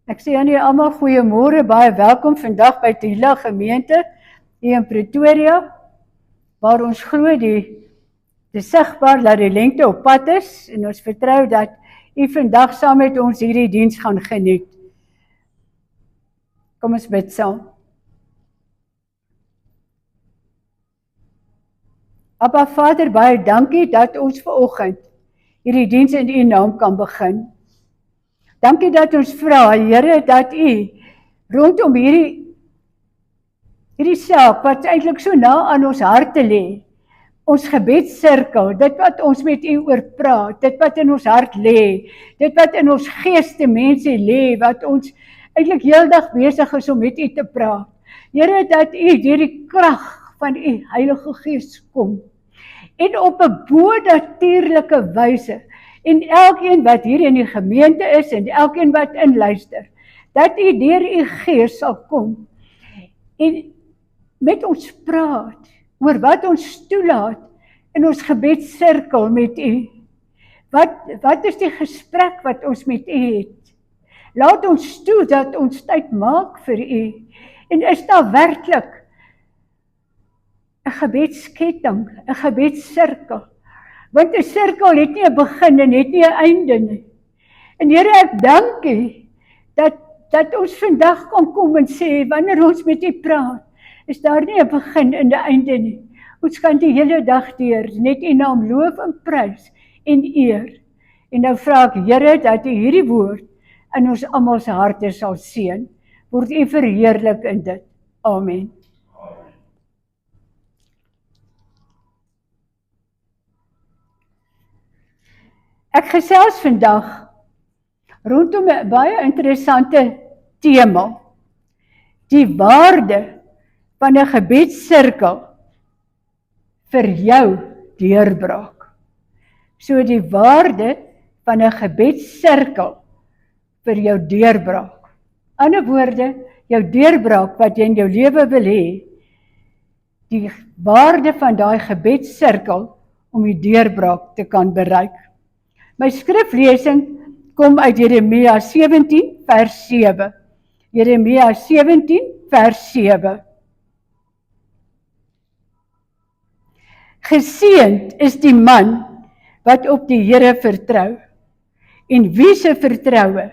Ek sê aan julle almal goeiemôre, baie welkom vandag by Tila gemeente hier in Pretoria, waar ons glo dis sigbaar dat die lengte op pad is en ons vertrou dat u vandag saam met ons hierdie diens gaan geniet. Kom ons bid saam. Abba Vader, baie dankie dat ons vanoggend hierdie diens in u naam kan begin. Dankie dat ons vra, Here, dat u rondom hierdie saak wat eintlik so na aan ons harte lê, ons gebedssirkel, dit wat ons met u oor praat, dit wat in ons hart lê, dit wat in ons geeste mense lê, wat ons eintlik heeldag besig is om met u te praat. Here, dat u deur die krag van u Heilige Gees kom en op 'n bo-natuurlike wyse en elkeen wat hier in die gemeente is en elkeen wat inluister, dat u deur u Gees sal kom en met ons praat oor wat ons toelaat in ons gebedssirkel met u. Wat is die gesprek wat ons met u het? Laat ons toe dat ons tyd maak vir u. En is daar werklik 'n gebedsketting, 'n gebedssirkel? Want 'n sirkel het nie 'n begin en het nie 'n einde nie. En Here, ek dank u dat ons vandag kan kom en sê, wanneer ons met u praat, is daar nie 'n begin en 'n einde nie. Ons kan die hele dag deur net u naam loof en prys en eer. En nou vra ek, Here, dat u hierdie woord in ons almal se harte sal seën. Word u verheerlik in dit. Amen. Ek gesels vandag rondom 'n baie interessante tema. Die waarde van 'n gebedssirkel vir jou deurbraak. So die waarde van 'n gebedssirkel vir jou deurbraak. Ander woorde, jou deurbraak wat jy in jou lewe wil hê, die waarde van daai gebedssirkel om die deurbraak te kan bereik. My skriflesing kom uit Jeremia 17 vers 7. Jeremia 17 vers 7. Geseënd is die man wat op die Here vertrou en wie se vertroue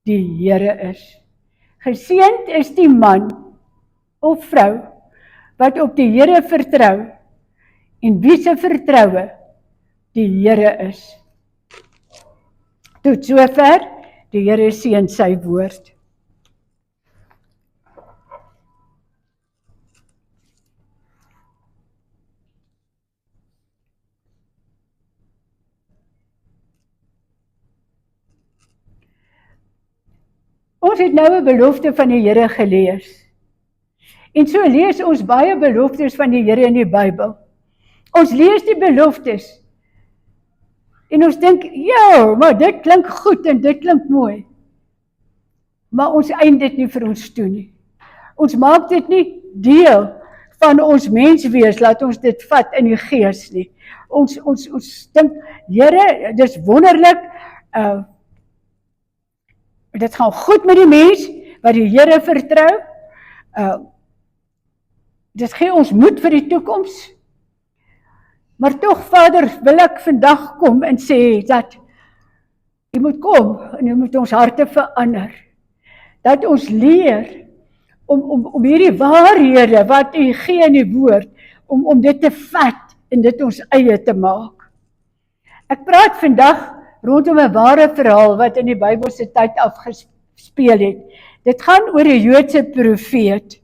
die Here is. Geseënd is die man of vrou wat op die Here vertrou en wie se vertroue die Here is. Tot sover, die Here seën sy woord. Ons het nou 'n belofte van die Here gelees. En so lees ons baie beloftes van die Here in die Bybel. Ons lees die beloftes en ons dink, ja, maar dit klink goed en dit klink mooi. Maar ons eint dit nie vir ons toe nie. Ons maak dit nie deel van ons menswees, laat ons dit vat in die gees nie. Ons dink, Here, dis wonderlik, dit gaan goed met die mens wat die Here vertrou. Dit gee ons moed vir die toekoms. Maar tog, Vader, wil ek vandag kom en sê dat u moet kom en u moet ons harte verander. Dat ons leer om hierdie waarhede wat u gee in die woord, om dit te vat en dit ons eie te maak. Ek praat vandag rondom 'n ware verhaal wat in die Bybelse tyd afgespeel het. Dit gaan oor 'n Joodse profeet.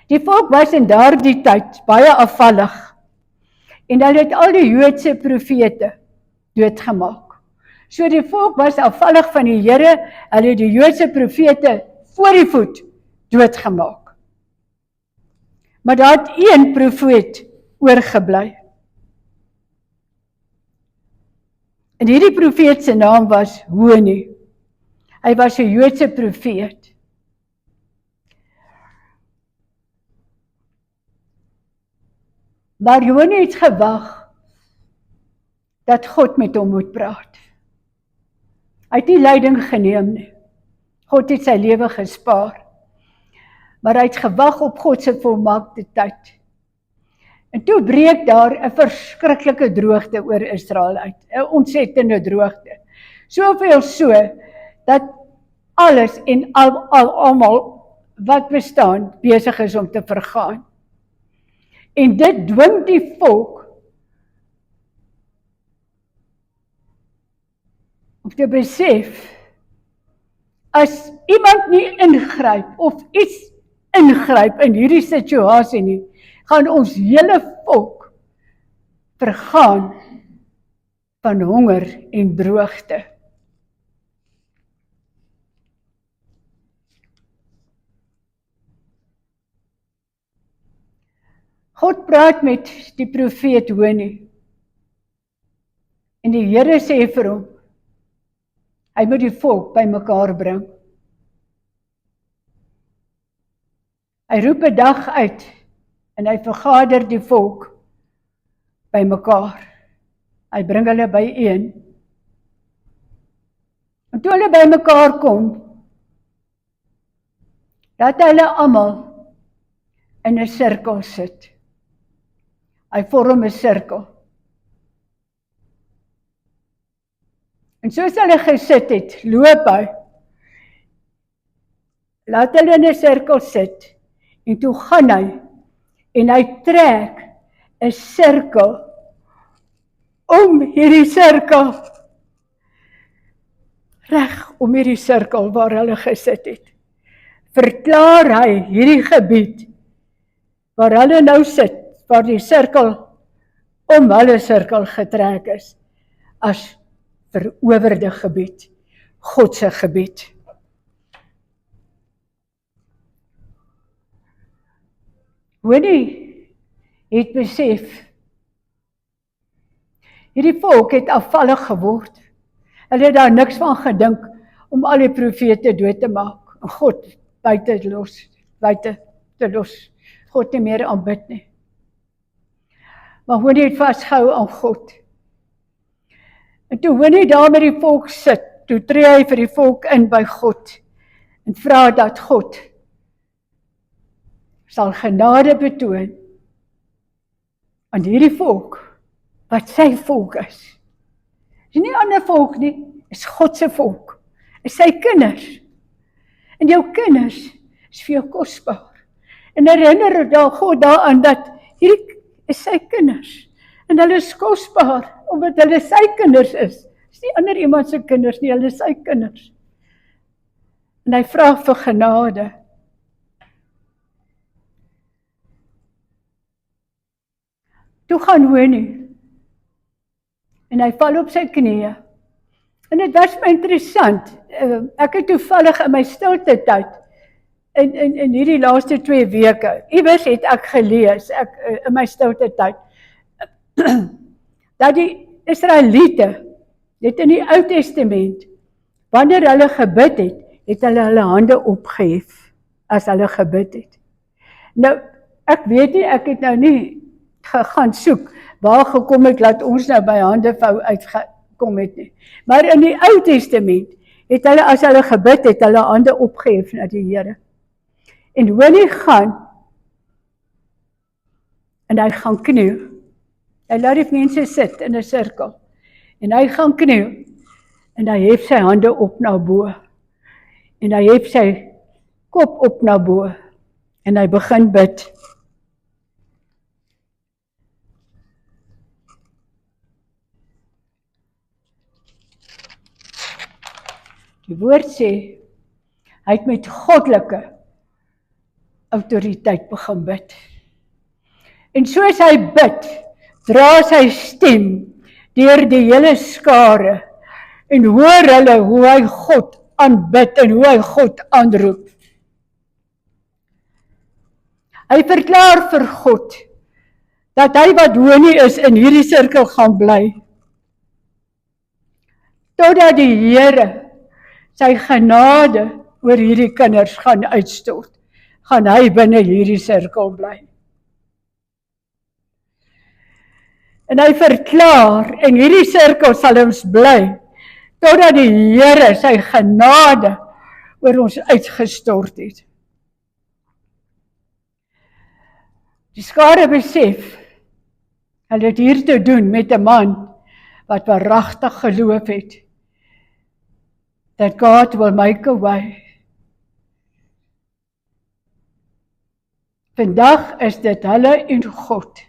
Die volk was in daardie tyd baie afvallig. En hulle het al die Joodse profete doodgemaak. So die volk was afvallig van die Here, hulle het die Joodse profete voor die voet doodgemaak. Maar daar het een profeet oorgebly. En hierdie profeet se naam was Honi. Hy was 'n Joodse profeet. Maar Honi het gewag dat God met hom moet praat. Hy het nie leiding geneem nie. God het sy lewe gespaar. Maar hy het gewag op God se volmaakte tyd. En toe breek daar 'n verskriklike droogte oor Israel uit, 'n ontsettende droogte. Soveel so, dat alles en almal wat bestaan, besig is om te vergaan. En dit dwing die volk om te besef, as iemand nie ingryp of iets ingryp in hierdie situasie nie, gaan ons hele volk vergaan van honger en droogte. God praat met die profeet Honi, en die Here sê vir hom, hy moet die volk bymekaar bring. Hy roep 'n dag uit, en hy vergader die volk bymekaar. Hy bring hulle byeen. En toe hulle bymekaar kom, laat hulle almal in 'n sirkel sit. Hy vorm 'n sirkel. En soos hulle gesit het, loop hy. Laat hulle in 'n sirkel sit. En toe gaan hy, en hy trek 'n sirkel om hierdie sirkel. Reg om hierdie sirkel waar hulle gesit het. Verklaar hy hierdie gebied, waar hulle nou sit, waar die sirkel om hulle sirkel getrek is, as verowerde gebied, God se gebied. Honi het besef, hierdie volk het afvallig geword. Hulle het daar niks van gedink om al die profete dood te maak, en God buite te los, God nie meer aanbid nie. Maar Honi het vasgehou aan God. En toe Honi daar met die volk sit, toe tree hy vir die volk in by God, en vra dat God sal genade betoon aan hierdie volk, wat sy volk is. Dis nie ander volk nie, is God se volk, is sy kinders. En jou kinders is vir jou kosbaar. En herinner God daaraan dat hierdie is sy kinders. En hulle is kosbaar, omdat hulle sy kinders is. Dis nie ander iemand se kinders nie, hulle is sy kinders. En hy vra vir genade. Toe gaan Honi, en hy val op sy knieë. En dit was my interessant, ek het toevallig in my stilte tyd, in hierdie laaste 2 weke, iewers het ek gelees, in my stilte tyd, dat die Israeliete, dit in die Ou Testament, wanneer hulle gebid het, het hulle hande opgehef, as hulle gebid het. Nou, ek weet nie, ek het nou nie gaan soek, waar gekom het, laat ons nou by hande vou uitgekom het nie. Maar in die Ou Testament, het hulle, as hulle gebid het, hulle hande opgehef na die Here. En Honi gaan, en hy gaan kniel. Hy laat die mense sit in 'n sirkel, en hy gaan kniel, en hy hef sy hande op na bo, en hy hef sy kop op na bo, en hy begin bid. Die woord sê, hy het met goddelike autoriteit begin bid. En soos hy bid, dra sy stem deur die hele skare, en hoor hulle hoe hy God aanbid, en hoe hy God aanroep. Hy verklaar vir God, dat hy wat Honi is, in hierdie sirkel gaan bly, totdat die Here sy genade oor hierdie kinders gaan uitstort, gaan hy binne hierdie sirkel bly. En hy verklaar, in hierdie sirkel sal ons bly, totdat die Here sy genade oor ons uitgestort het. Die skare besef, hulle het hier te doen met 'n man wat waaragtig geloof het, that God will make a way. Vandag is dit hulle en God.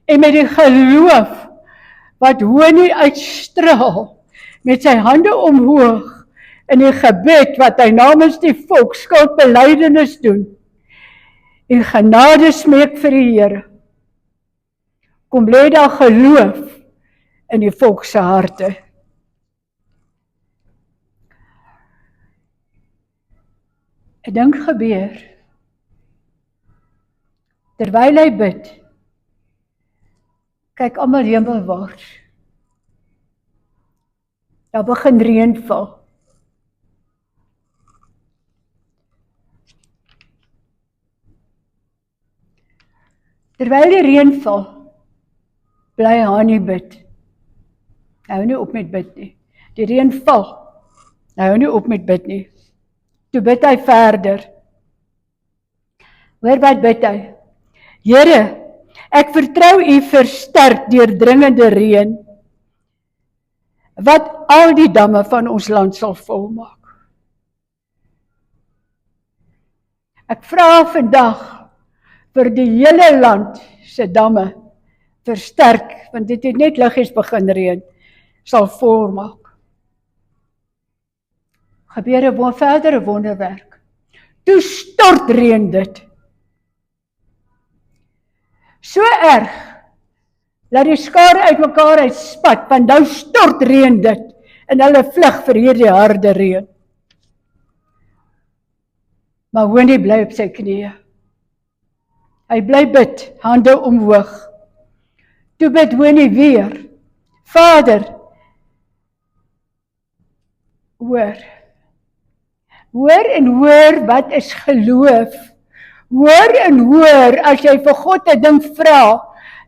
En met die geloof wat Honie uitstraal, met sy hande omhoog, in die gebed wat hy namens die volk skuldbelydenis doen, en genade smeek vir die Here, kom lê daar geloof in die volk se harte. En ding gebeur, terwyl hy bid, kyk almal hemelwaarts. Daar begin reën val. Terwyl die reën val, bly Hani bid. Hy hou nie op met bid nie. Die reën val, hy hou nie op met bid nie. Toe bid hy verder. Hoor wat bid hy? Here, ek vertrou U vir sterk deurdringende reën, wat al die damme van ons land sal volmaak. Ek vra vandag vir die hele land se damme versterk, want dit het net liggies begin reën, sal volmaak. Gebeur 'n verdere wonderwerk. Toe stort reën dit. So erg, dat die skare uit mekaar uitspat, want nou stort reën dit, en hulle vlug vir hierdie harde reën. Maar Honie bly op sy knieë. Hy bly bid, hande omhoog. Toe bid Honie weer, Vader, hoor en hoor wat is geloof. Hoor en hoor, as jy vir God 'n ding vra,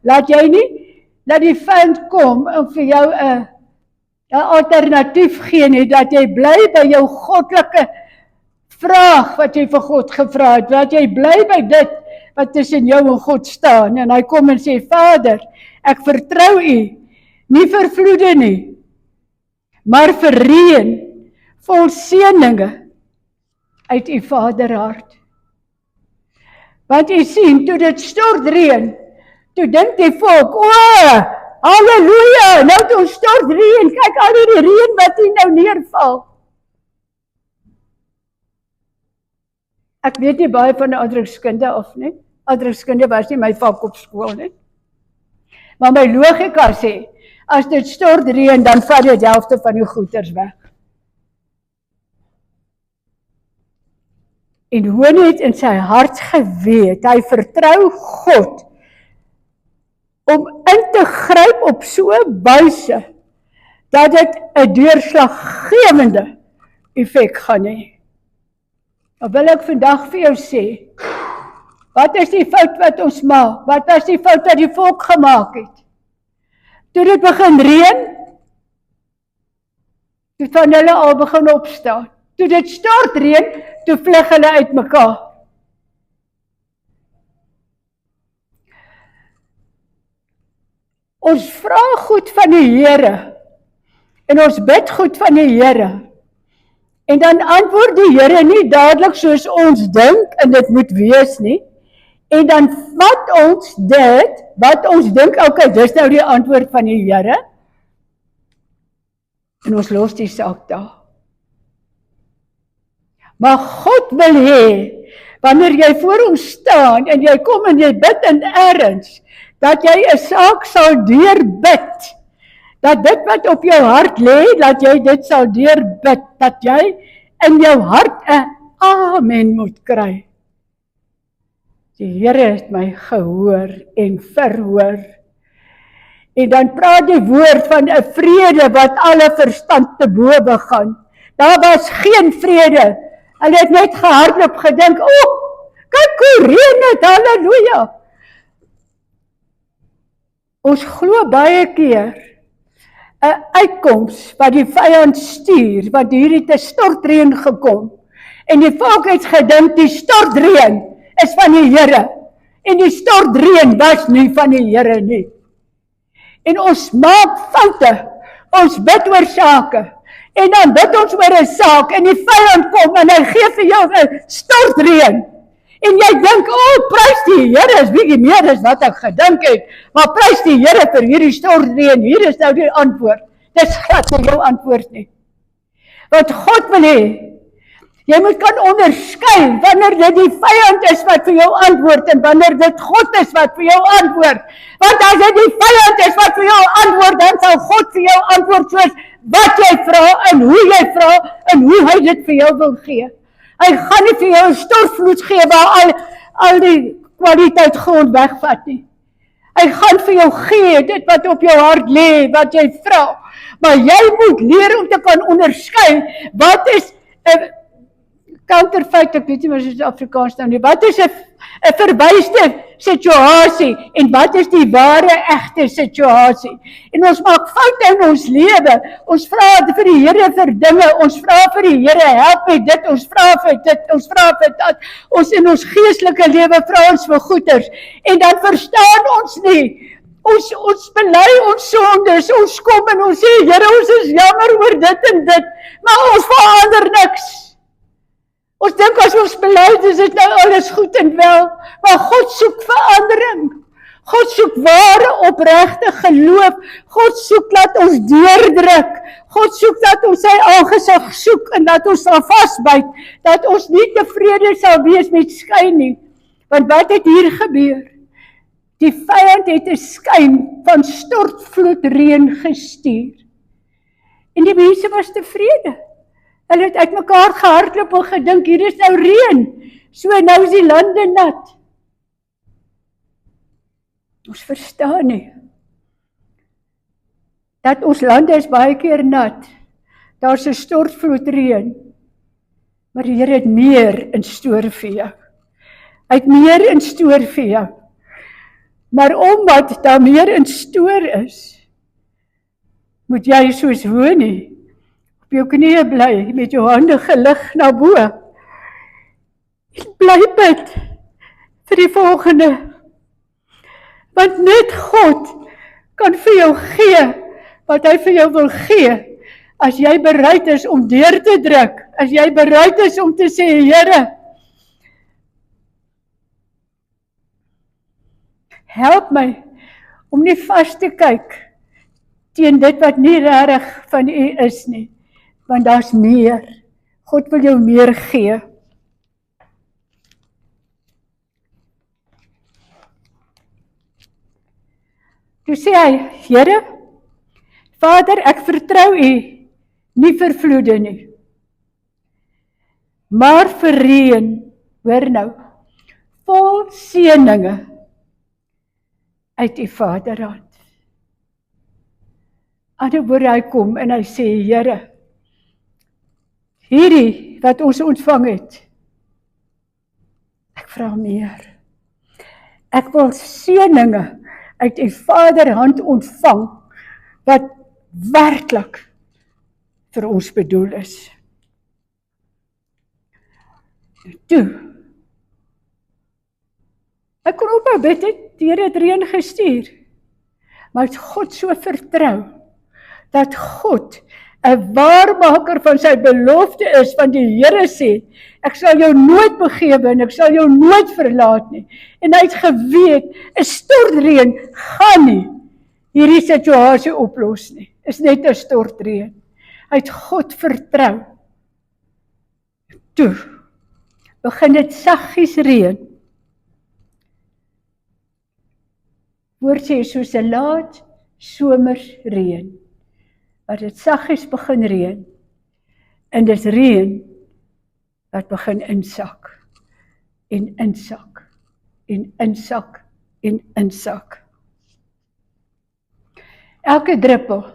laat jy nie, dat die vyand kom en vir jou 'n alternatief gee nie, dat jy bly by jou goddelike vraag wat jy vir God gevra het, dat jy bly by dit wat tussen jou en God staan, en hy kom en sê, Vader, ek vertrou U, nie vir vloede nie, maar vir reën, vol seëninge uit U Vaderhart. Want U sien, toe dit stort reën, toe dink die volk, halleluja, nou toe stort reën, kyk al die reën wat hier nou neerval. Ek weet nie baie van die aardrykskunde af nie. Aardrykskunde was nie my vak op skool nie. Maar my logika sê, as dit stort reën, dan vat dit die helfte van die goeders weg. En Honie het in sy hart geweet, hy vertrou God om in te gryp op so 'n wyse dat dit 'n deurslaggewende effek gaan hê. Dan wil ek vandag vir jou sê, wat is die fout wat ons maak? Wat was die fout wat die volk gemaak het? Toe dit begin reën, toe van hulle al begin opstaan. Toe dit stort reën, toe vlug hulle uit mekaar. Ons vra goed van die Here, en ons bid goed van die Here, en dan antwoord die Here nie dadelik soos ons dink, en dit moet wees nie, en dan vat ons dit, wat ons dink, okay, dis nou die antwoord van die Here, en ons los die saak daar. Maar God wil hê, wanneer jy voor hom staan, en jy kom en jy bid in erns, dat jy 'n saak sal deurbid, dat dit wat op jou hart lê, dat jy dit sal deurbid, dat jy in jou hart 'n amen moet kry. Die Here het my gehoor en verhoor. En dan praat die woord van 'n vrede wat alle verstand te bowe gaan. Daar was geen vrede. Hulle het net gehardloop gedink, kyk hoe reën dit, halleluja. Ons glo baie keer, 'n uitkoms wat die vyand stuur, want hier het 'n stortreën gekom. En die volk het gedink die stortreën is van die Here. En die stortreën was nie van die Here nie. En ons maak foute, ons bid oor sake, en dan bid ons oor 'n saak, en die vyand kom en hy gee vir jou 'n stortreën. En jy dink, prys die Here, is bietjie meer as wat ek gedink het, maar prys die Here vir hierdie stortreën, hier is nou die antwoord. Dis glad nie jou antwoord nie. Wat God wil hê, jy moet kan onderskei wanneer dit die vyand is wat vir jou antwoord en wanneer dit God is wat vir jou antwoord. Want as dit die vyand is wat vir jou antwoord, dan sal God vir jou antwoord soos wat jy vra en hoe hy dit vir jou wil gee. Hy gaan nie vir jou 'n stortvloed gee waar al die kwaliteit grond wegvat nie. Hy gaan vir jou gee dit wat op jou hart lê, wat jy vra. Maar jy moet leer om te kan onderskei wat is 'n counterfeit, ek weet nie wat is Afrikaans nou nie, wat is 'n verwyste situasie en wat is die ware egte situasie. En ons maak foute in ons lewe, ons vra vir die Here vir dinge, ons vra vir die Here help met dit, ons vra vir dit, ons vra vir dat, ons in ons geestelike lewe vra ons vir goeders, en dan verstaan ons nie, ons bely ons sondes, ons kom en ons sê, Here ons is jammer oor dit en dit, maar ons verander niks. Ons dink as ons bely, is dit nou alles goed en wel, maar God soek verandering. God soek ware opregte geloof. God soek dat ons deurdruk. God soek dat ons sy aangesig soek en dat ons sal vasbyt, dat ons nie tevrede sal wees met skyn nie. Want wat het hier gebeur? Die vyand het 'n skyn van stortvloedreën gestuur. En die mense was tevrede. Hulle het uitmekaar gehardloop en gedink, hier is nou reën, so nou is die lande nat. Ons verstaan nie, dat ons lande is baie keer nat, daar is 'n stortvloedreën, maar die Here het meer in store vir jou. Hy het meer in store vir jou. Maar omdat daar meer in store is, moet jy soos Honie op jou knieë bly, met jou hande gelig na bo. En bly bid vir die volgende. Want net God kan vir jou gee, wat hy vir jou wil gee, as jy bereid is om deur te druk, as jy bereid is om te sê, Here, help my om nie vas te kyk teen dit wat nie regtig van U is nie, want daar's meer. God wil jou meer gee. Toe sê hy, Here, Vader, ek vertrou U, nie vir vloede nie, maar vir reën, hoor nou, vol seëninge uit U Vaderhand. Ander woorde, hy kom en hy sê, Here, hierdie wat ons ontvang het, ek vra meer. Ek wil seëninge uit U Vaderhand ontvang, wat werklik vir ons bedoel is. Toe, ek kon ophou bid het, die Here het reën gestuur, maar het God so vertrou, dat God 'n waarmaker van sy belofte is, van die Here sê, ek sal jou nooit begewe en ek sal jou nooit verlaat nie. En hy het geweet, 'n stortreën gaan nie hierdie situasie oplos nie. Is net 'n stortreën. Hy het God vertrou. Toe, begin dit saggies reën. Woord sê, soos 'n laat somersreën. Maar dit saggies begin reën, en dis reën wat begin insak, en insak, en insak, en insak. Elke druppel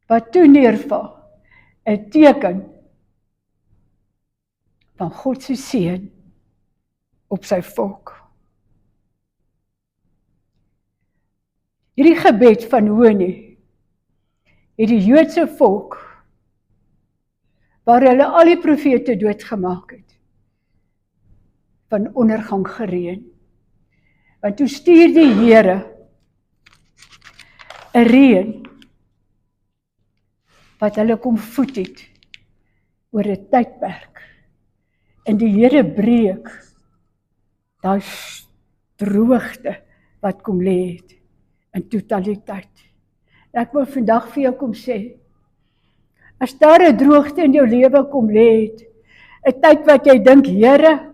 wat toe neerval, 'n teken van God se seën op sy volk. Hierdie gebed van Honie het die Joodse volk, waar hulle al die profete doodgemaak het, van ondergang gereën. Want toe stuur die Here 'n reën, wat hulle kom voed het, oor 'n tydperk. En die Here breek daai droogte wat kom lê het, in totaliteit. Ek wil vandag vir jou kom sê, as daar 'n droogte in jou lewe kom lê het, 'n tyd wat jy dink, Here,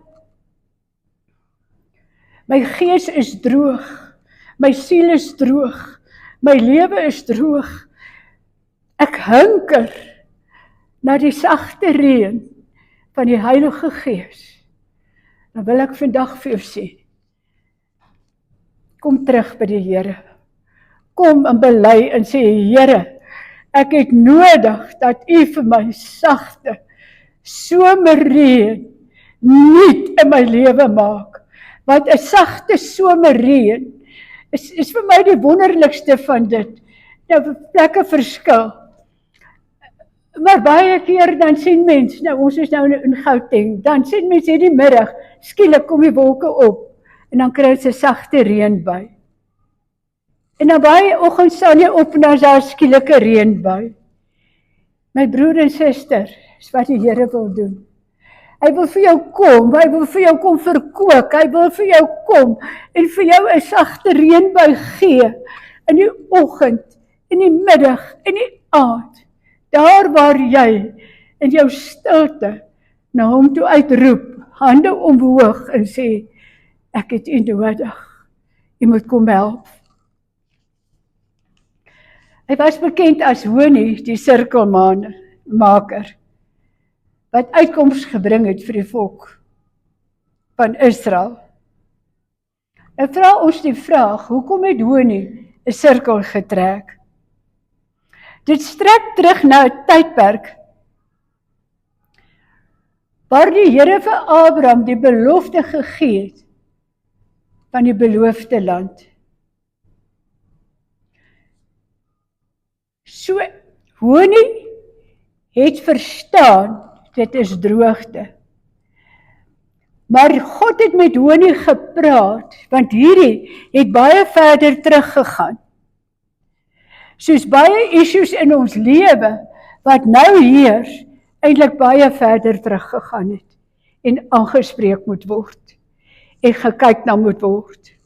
my gees is droog, my siel is droog, my lewe is droog, ek hunker na die sagte reën van die Heilige Gees, dan wil ek vandag vir jou sê, kom terug by die Here, kom en bely en sê, Here, ek het nodig dat U vir my sagte somerreën nuut in my lewe maak, want 'n sagte somerreën is vir my die wonderlikste van dit. Nou, plekke verskil. Maar baie keer dan sien mens, nou ons is nou in Gauteng, dan sien mens hierdie middag, skielik kom die wolke op, en dan kry jy 'n sagte reënbui. En dan baie oggend staan jy op en dan is daar skielike reënbui. My broer en suster, is wat die Here wil doen. Hy wil vir jou kom, hy wil vir jou kom verkoop, hy wil vir jou kom en vir jou 'n sagte reënbui gee in die oggend, in die middag, in die aand. Daar waar jy in jou stilte na hom toe uitroep, hande omhoog en sê, ek het U nodig, U moet kom help. Hy was bekend as Honie, die sirkelmaker, wat uitkoms gebring het vir die volk van Israel. En vra ons die vraag, hoekom het Honie 'n sirkel getrek? Dit strek terug na 'n tydperk waar die Here vir Abraham die belofte gegee het van die beloofde land. So, Honie het verstaan, dit is droogte. Maar God het met Honie gepraat, want hierdie het baie verder teruggegaan. Soos baie issues in ons lewe, wat nou heers, eintlik baie verder teruggegaan het, en aangespreek moet word, en gekyk na moet word.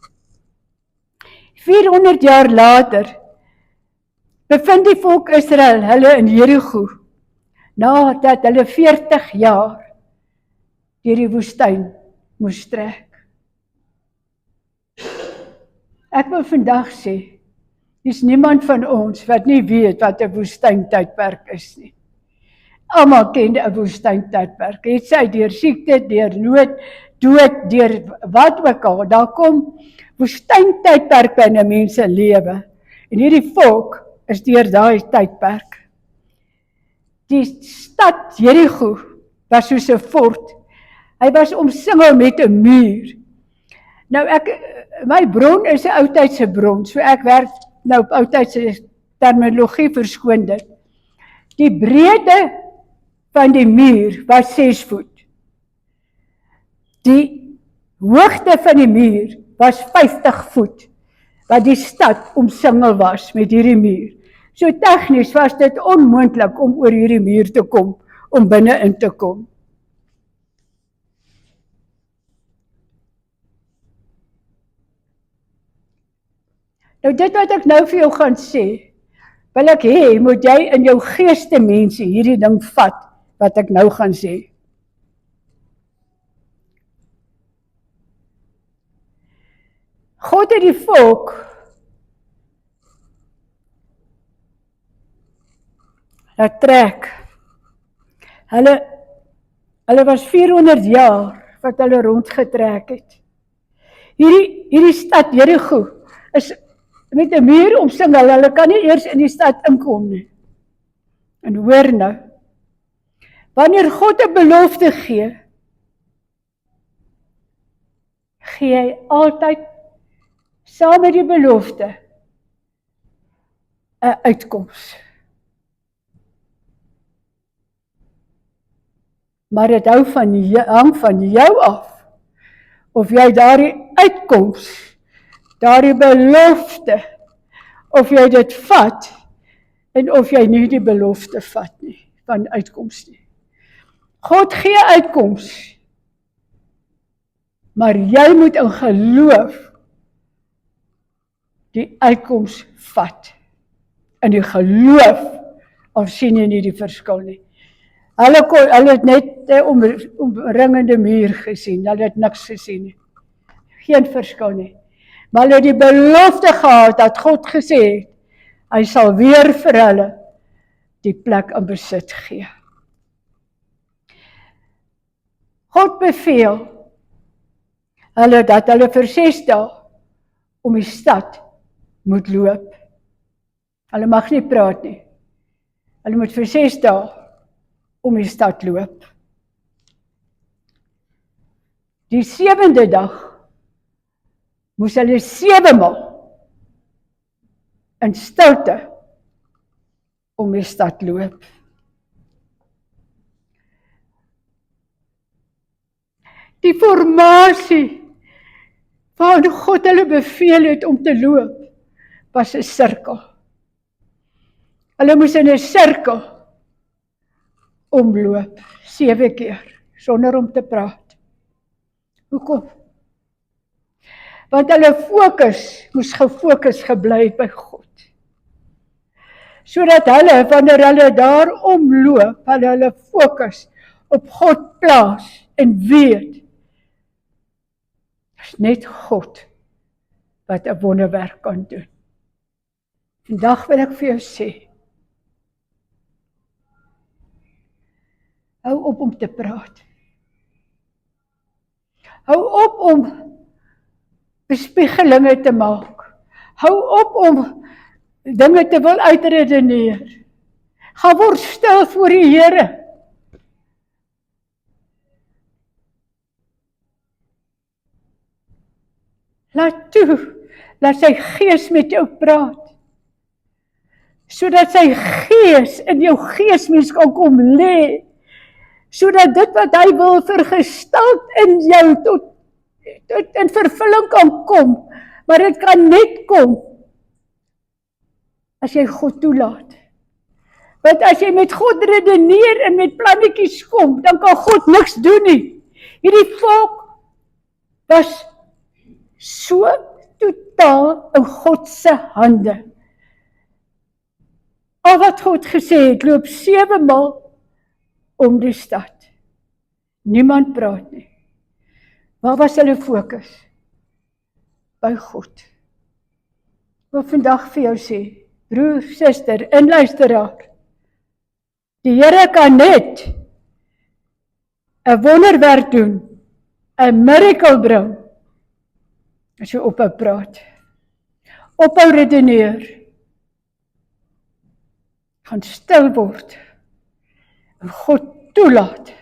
400 jaar later, bevind die volk Israel hulle in Jerigo, nadat hulle 40 jaar deur die woestyn moes trek. Ek wil vandag sê, dis niemand van ons wat nie weet wat 'n woestyntydperk is nie. Almal ken 'n woestyntydperk. Het sy deur siekte, deur nood, dood, deur wat ook al. Daar kom woestyntydperke in 'n mens se lewe. En hierdie volk is deur daai tydperk. Die stad Jerigo was soos 'n fort. Hy was omsingel met 'n muur. Nou my bron is 'n oudtydse bron, so ek werk nou op oudtydse terminologie, verskoon dit. Die breedte van die muur was 6 voet. Die hoogte van die muur was 50 voet, wat die stad omsingel was met hierdie muur. So tegnies was dit onmoontlik om oor hierdie muur te kom, om binne in te kom. Nou dit wat ek nou vir jou gaan sê, wil ek hê, moet jy in jou geeste mense hierdie ding vat, wat ek nou gaan sê. God het die volk laat trek. Hulle was 400 jaar wat hulle rondgetrek het. Hierdie stad Jerigo is met 'n muur omsingel, hulle kan nie eers in die stad inkom nie. En hoor nou, wanneer God 'n belofte gee, gee hy altyd saam met die belofte 'n uitkoms. maar dit hang van jou af, of jy daardie uitkoms, daardie belofte, of jy dit vat, en of jy nie die belofte vat nie, van uitkoms nie. God gee uitkoms, maar jy moet in geloof die uitkoms vat. In die geloof, al sien jy nie die verskil nie. Hulle het net 'n omringende muur gesien, hulle het niks gesien nie. Geen verskil nie. Maar hulle het die belofte gehad, dat God gesê het, hy sal weer vir hulle die plek in besit gee. God beveel hulle dat hulle vir 6 dae om die stad moet loop. Hulle mag nie praat nie. Hulle moet vir 6 dae om die stad loop. Die 7de dag moes hulle 7 maal in stilte om die stad loop. Die formasie waarin God hulle beveel het om te loop, was 'n sirkel. Hulle moes in 'n sirkel omloop, 7 keer, sonder om te praat. Hoekom? Want hulle moes gefokus gebly het by God. Sodat hulle, wanneer hulle daar omloop, hulle fokus op God plaas en weet, is net God wat 'n wonderwerk kan doen. Vandag wil ek vir jou sê, hou op om te praat. Hou op om bespiegelinge te maak. Hou op om dinge te wil uitredeneer. Ga word stil voor die Here. Laat toe, laat sy gees met jou praat, sodat sy gees in jou geesmens kan kom lê, sodat dit wat hy wil vergestald in jou tot in vervulling kan kom, maar dit kan net kom as jy God toelaat. Want as jy met God redeneer en met plannetjies kom, dan kan God niks doen nie. Hierdie volk was so totaal in God se hande. Al wat God gesê het, loop 7 maal om die stad. Niemand praat nie. Waar was hulle fokus? By God. Ek wil vandag vir jou sê, broer, suster, en luisteraar, die Here kan net 'n wonderwerk doen, 'n miracle bring, as jy ophou praat, ophou redeneer, gaan stil word, en God toelaat,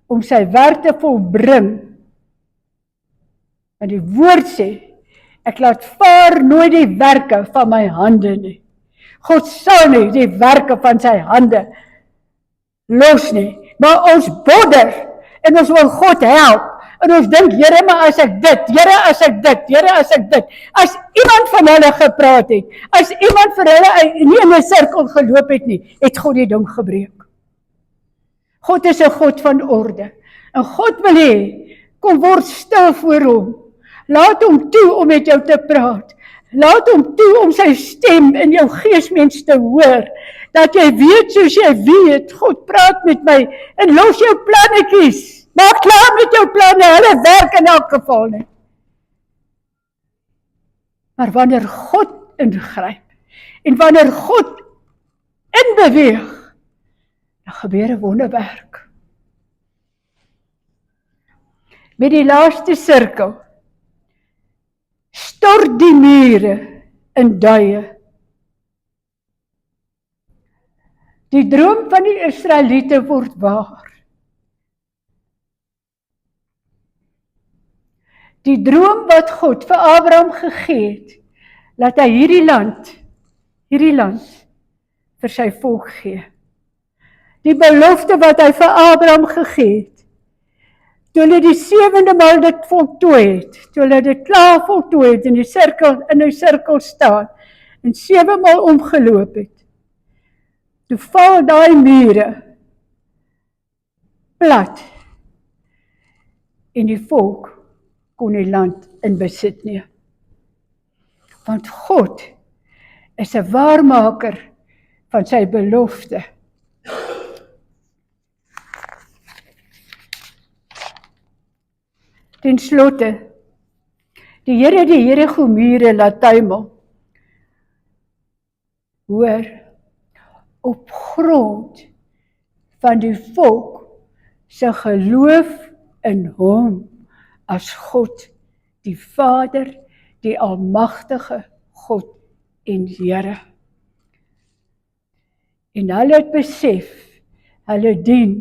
om sy werk te volbring. En die woord sê, ek laat vaar nooit die werke van my hande nie. God sal nie die werke van sy hande los nie. Maar ons bodder, en ons wil God help, en ons dink, Here, maar as ek dit, Here, as ek dit, Here, as ek dit. As iemand van hulle gepraat het, as iemand vir hulle nie in 'n sirkel geloop het nie, het God die ding gebreek. God is 'n God van orde, en God wil hê, kom word stil voor hom. Laat hom toe om met jou te praat. Laat hom toe om sy stem in jou geesmens te hoor. Dat jy weet soos jy weet, God praat met my, en los jou plannetjies. Maak klaar met jou planne, hulle werk in elk geval nie. Maar wanneer God ingryp, en wanneer God inbeweeg, dan gebeur 'n wonderwerk. Met die laaste sirkel, stort die mure in duie. Die droom van die Israeliete word waar. Die droom wat God vir Abraham gegee het, laat hy hierdie land vir sy volk gee. Die belofte wat hy vir Abraham gegee het. Toe hulle die 7de maal dit voltooi het, toe hulle dit klaar voltooi het, in die sirkel staan, en 7 maal omgeloop het, toe val daai mure plat, en die volk kon die land in besit neem. Want God is 'n waarmaker van sy belofte. Ten slotte, die Here Gomure laat tuimel. Hoor, op grond van die volk se geloof in hom as God, die Vader, die almagtige God en Here. En hulle het besef, hulle dien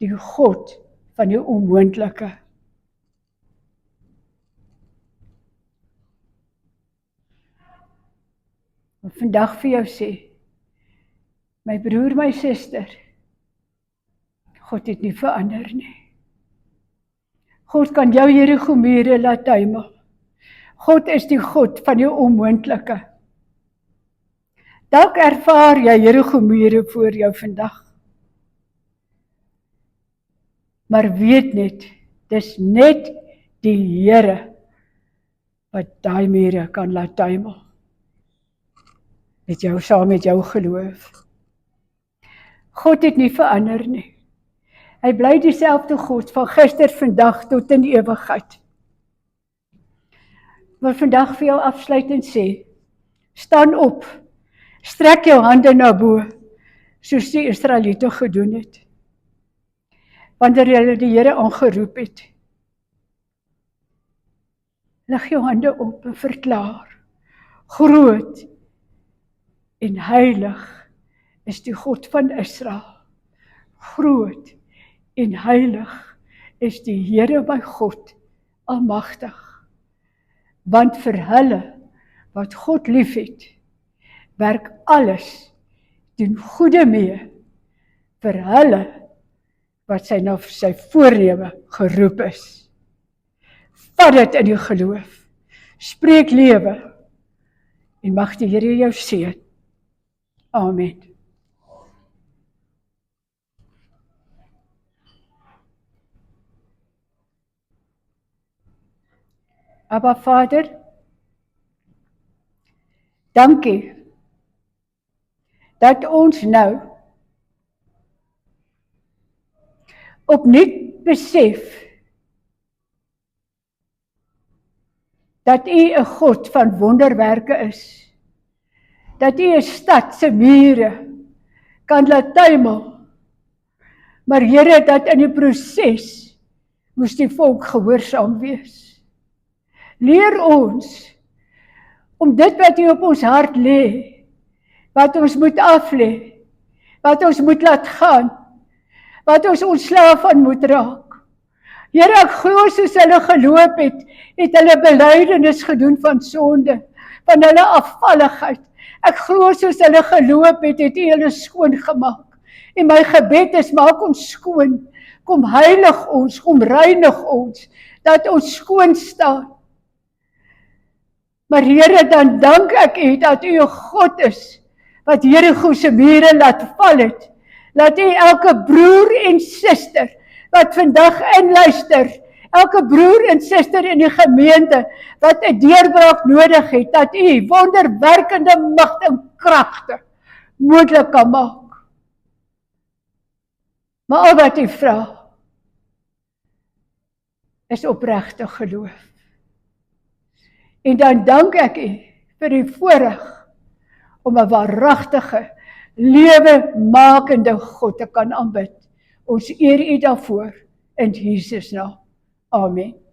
die God van die onmoontlike. En vandag vir jou sê, my broer, my suster, God het nie verander nie. God kan jou Here Gomure laat tuimel. God is die God van die onmoontlike. Dalk ervaar jy Here Gomure voor jou vandag. Maar weet net, dis net die Here wat daai mure kan laat tuimel. Met jou, saam met jou geloof. God het nie verander nie. Hy bly dieselfde God van gister, vandag tot in ewigheid. Ek wil vandag vir jou afsluit en sê, staan op, strek jou hande na bo, soos die Israeliete gedoen het, wanneer hulle die Here aangeroep het. Lig jou hande op en verklaar, groot en heilig is die God van Israel. Groot en heilig is die Here my God, almagtig. Want vir hulle wat God liefhet, werk alles doen goeie mee vir hulle wat sy na sy voorneme geroep is. Vat dit in die geloof, spreek lewe en mag die Here jou seën. Amen. Abba Vader, dankie dat ons nou opnuut besef dat U 'n God van wonderwerke is, dat U 'n stad se mure kan laat tuimel, maar Here, dat in die proses moes die volk gehoorsaam wees. Leer ons om dit wat U op ons hart lê, wat ons moet aflê, wat ons moet laat gaan, wat ons ontslaaf van moet raak. Here, ek glo soos hulle geloop het hulle belydenis gedoen van sonde, van hulle afvalligheid. Ek glo soos hulle geloop het U hulle skoon gemaak. En my gebed is, maak ons skoon, kom heilig ons, kom reinig ons, dat ons skoon staan. Maar Here, dan dank ek U dat U 'n God is, wat Jerigo se mure laat val het. Laat U elke broer en suster, wat vandag inluister, elke broer en suster in die gemeente, wat 'n deurbraak nodig het, dat U wonderwerkende mag en kragte moontlik kan maak. Maar al wat U vra, is opregte geloof. En dan dank ek U vir die voorreg om 'n waaragtige, lewemakende God te kan aanbid. Ons eer U daarvoor in Jesus naam. Amen.